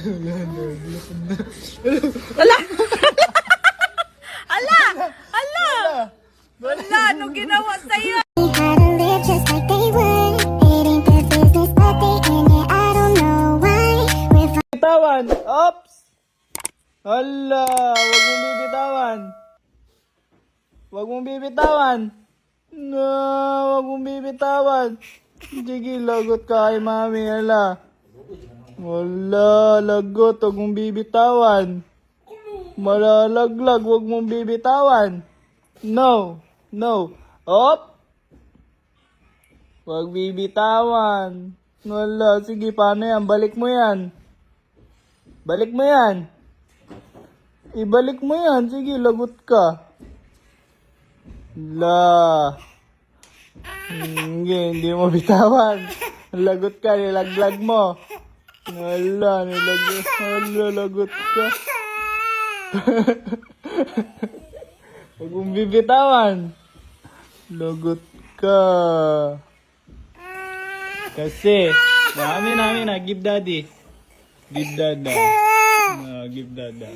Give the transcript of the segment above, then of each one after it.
Ala! Ala! Ala! Wala, anong ginawa sa'yo? How to live just like they would. It ain't their business, but they in it. I don't know why. We're Bitawan! Ops! Hala! Huwag mong bibitawan! Huwag mong bibitawan! No! Huwag mong bibitawan! Sige, lagot ka kay mami, hala! Wala, lagot, huwag mong bibitawan! Malalaglag, huwag mong bibitawan! No! No! Op! Huwag bibitawan! Wala, sige, paano yan? Balik mo yan! Balik mo yan! Ibalik mo yan. Sige, lagot ka. La. Hindi mo bitawan. Lagot ka, nilaglag mo. Wala, lagot ka. Huwag mong bibitawan. Lagot ka. Kasi, namin, give daddy. Give dada. Give dada.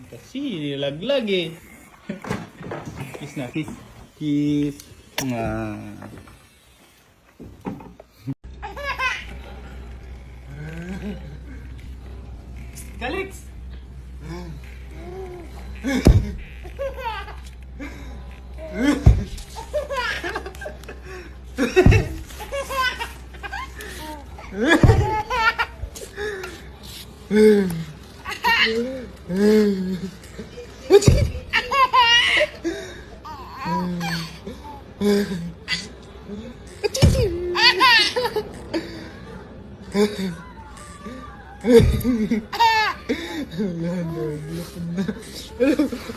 Kasi nilaglag eh. Kiss na, kiss. Kiss. Kalix!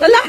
Ala!